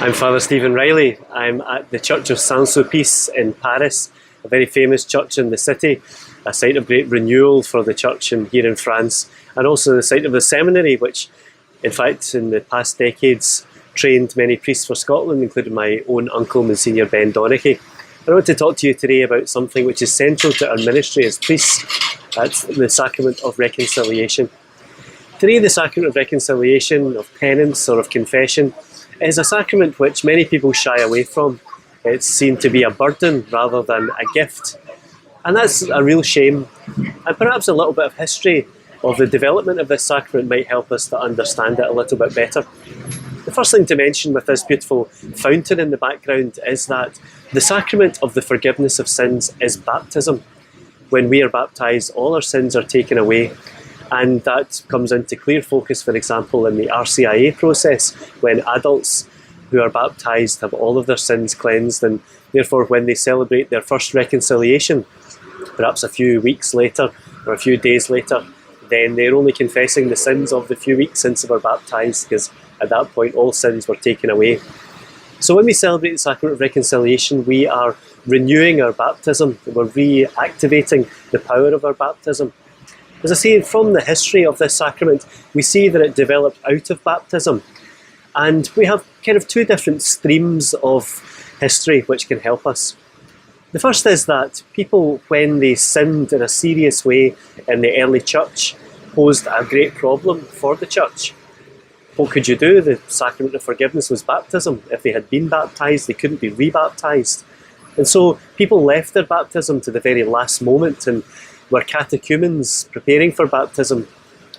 I'm Father Stephen Riley. I'm at the Church of Saint-Sulpice in Paris, a very famous church in the city, a site of great renewal for the church here in France, and also the site of the seminary, which in fact in the past decades trained many priests for Scotland, including my own uncle, Monsignor Ben Donaghy. I want to talk to you today about something which is central to our ministry as priests. That's the sacrament of reconciliation. Today, the sacrament of reconciliation, of penance or of confession, is a sacrament which many people shy away from. It's seen to be a burden rather than a gift. And that's a real shame. And perhaps a little bit of history of the development of this sacrament might help us to understand it a little bit better. The first thing to mention with this beautiful fountain in the background is that the sacrament of the forgiveness of sins is baptism. When we are baptised, all our sins are taken away. And that comes into clear focus, for example, in the RCIA process, when adults who are baptised have all of their sins cleansed, and therefore when they celebrate their first reconciliation, perhaps a few weeks later or a few days later, then they're only confessing the sins of the few weeks since they were baptised, because at that point all sins were taken away. So when we celebrate the sacrament of reconciliation, we are renewing our baptism, we're reactivating the power of our baptism. As I say, from the history of this sacrament, we see that it developed out of baptism. And we have kind of two different streams of history which can help us. The first is that people, when they sinned in a serious way in the early church, posed a great problem for the church. What could you do? The sacrament of forgiveness was baptism. If they had been baptised, they couldn't be rebaptised. And so people left their baptism to the very last moment and were catechumens preparing for baptism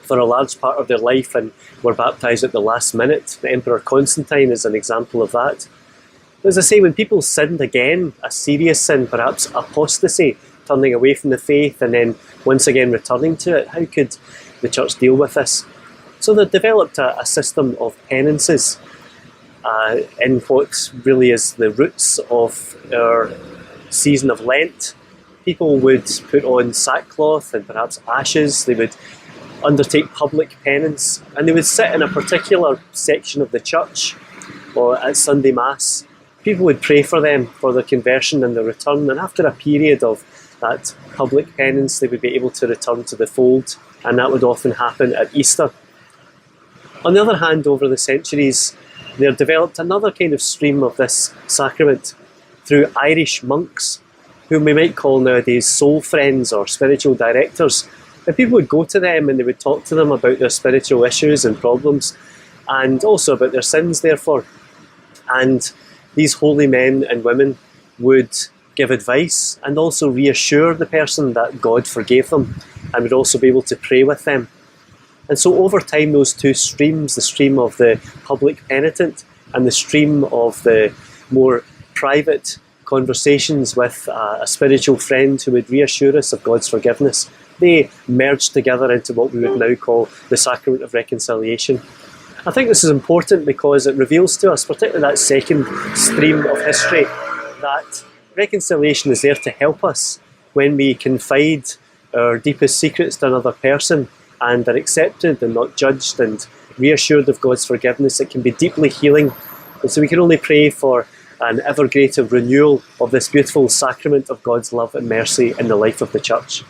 for a large part of their life and were baptised at the last minute. The Emperor Constantine is an example of that. As I say, when people sinned again, a serious sin, perhaps apostasy, turning away from the faith and then once again returning to it, how could the church deal with this? So they developed a system of penances in what really is the roots of our season of Lent. People would put on sackcloth and perhaps ashes. They would undertake public penance, and they would sit in a particular section of the church or at Sunday Mass. People would pray for them, for their conversion and their return, and after a period of that public penance they would be able to return to the fold, and that would often happen at Easter. On the other hand, over the centuries there developed another kind of stream of this sacrament through Irish monks, whom we might call nowadays soul friends or spiritual directors. And people would go to them and they would talk to them about their spiritual issues and problems, and also about their sins, therefore. And these holy men and women would give advice and also reassure the person that God forgave them, and would also be able to pray with them. And so over time, those two streams, the stream of the public penitent and the stream of the more private conversations with a spiritual friend who would reassure us of God's forgiveness, they merged together into what we would now call the sacrament of reconciliation. I think this is important because it reveals to us, particularly that second stream of history, that reconciliation is there to help us when we confide our deepest secrets to another person and are accepted and not judged and reassured of God's forgiveness. It can be deeply healing, and so we can only pray for an ever greater renewal of this beautiful sacrament of God's love and mercy in the life of the church.